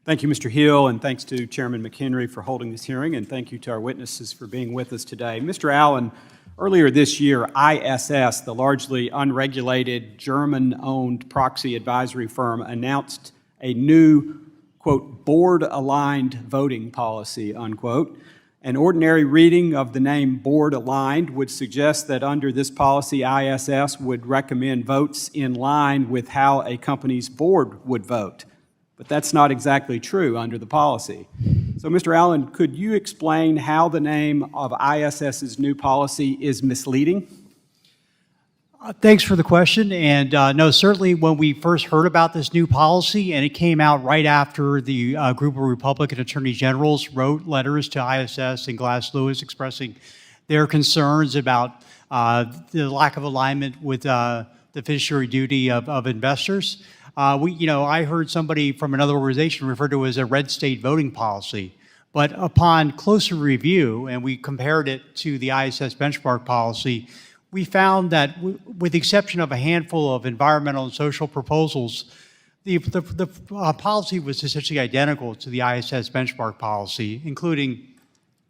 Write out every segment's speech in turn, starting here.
Thank you, Mr. Hill, and thanks to Chairman McHenry for holding this hearing, and thank you to our witnesses for being with us today. Mr. Allen, earlier this year, ISS, the largely unregulated German-owned proxy advisory firm, announced a new, quote, board-aligned voting policy, unquote. An ordinary reading of the name board-aligned would suggest that under this policy, ISS would recommend votes in line with how a company's board would vote. But that's not exactly true under the policy. So, Mr. Allen, could you explain how the name of ISS's new policy is misleading? Thanks for the question. And no, certainly when we first heard about this new policy, and it came out right after the group of Republican attorney generals wrote letters to ISS and Glass Lewis expressing their concerns about the lack of alignment with the fiduciary duty of investors. I heard somebody from another organization refer to it as a red state voting policy. But upon closer review, and we compared it to the ISS benchmark policy, we found that with the exception of a handful of environmental and social proposals, the policy was essentially identical to the ISS benchmark policy, including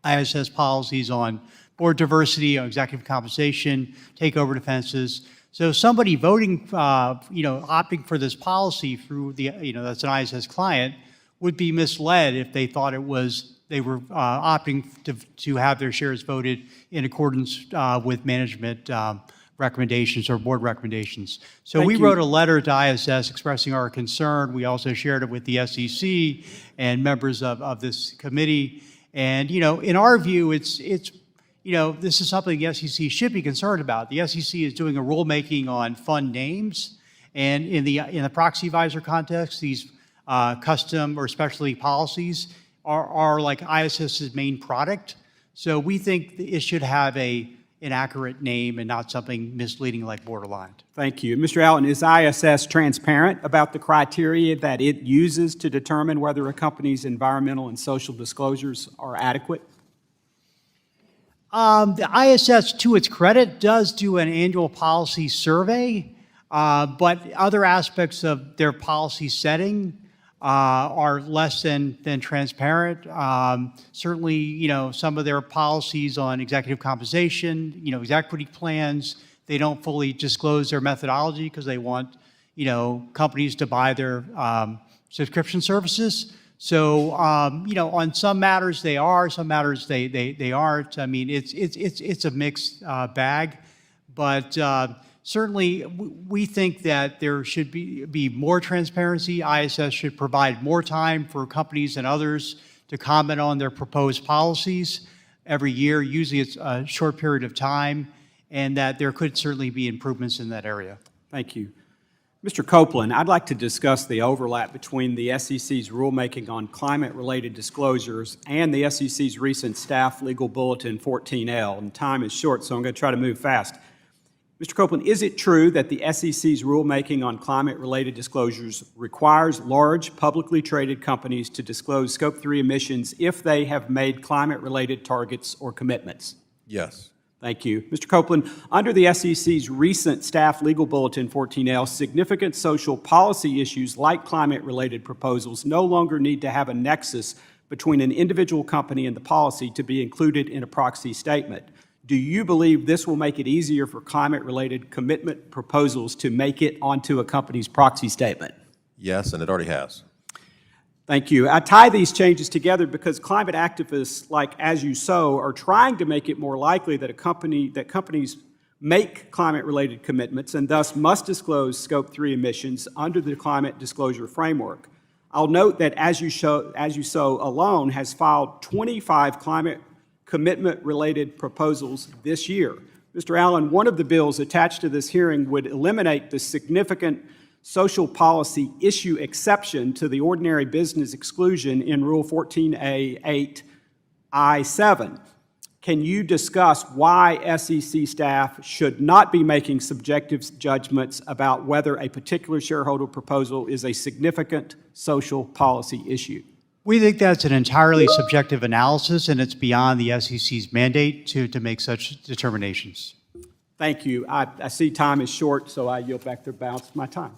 ISS policies on board diversity, on executive compensation, takeover defenses. So somebody voting, opting for this policy through that's an ISS client would be misled if they thought they were opting to have their shares voted in accordance with management recommendations or board recommendations. So we wrote a letter to ISS expressing our concern. We also shared it with the SEC and members of this committee. And in our view, this is something the SEC should be concerned about. The SEC is doing a rulemaking on fund names, and in the proxy advisor context, these custom or specialty policies are like ISS's main product. So we think it should have an accurate name and not something misleading like board-aligned. Thank you. Mr. Allen, is ISS transparent about the criteria that it uses to determine whether a company's environmental and social disclosures are adequate? The ISS, to its credit, does do an annual policy survey, but other aspects of their policy setting are less than transparent. Certainly, some of their policies on executive compensation, equity plans, they don't fully disclose their methodology because they want, companies to buy their subscription services. So, on some matters they are, some matters they aren't. I mean, it's a mixed bag, but certainly we think that there should be more transparency. ISS should provide more time for companies and others to comment on their proposed policies every year. Usually it's a short period of time, and that there could certainly be improvements in that area. Thank you. Mr. Copeland, I'd like to discuss the overlap between the SEC's rulemaking on climate-related disclosures and the SEC's recent staff legal bulletin 14L, and time is short, so I'm going to try to move fast. Mr. Copeland, is it true that the SEC's rulemaking on climate-related disclosures requires large, publicly traded companies to disclose Scope 3 emissions if they have made climate-related targets or commitments? Yes. Thank you. Mr. Copeland, under the SEC's recent staff legal bulletin 14L, significant social policy issues like climate-related proposals no longer need to have a nexus between an individual company and the policy to be included in a proxy statement. Do you believe this will make it easier for climate-related commitment proposals to make it onto a company's proxy statement? Yes, and it already has. Thank you. I tie these changes together because climate activists like As You Sow are trying to make it more likely that companies make climate-related commitments and thus must disclose Scope 3 emissions under the climate disclosure framework. I'll note that As You Sow alone has filed 25 climate commitment-related proposals this year. Mr. Allen, one of the bills attached to this hearing would eliminate the significant social policy issue exception to the ordinary business exclusion in Rule 14A 8I7. Can you discuss why SEC staff should not be making subjective judgments about whether a particular shareholder proposal is a significant social policy issue? We think that's an entirely subjective analysis, and it's beyond the SEC's mandate to make such determinations. Thank you. I see time is short, so I yield back the balance of my time.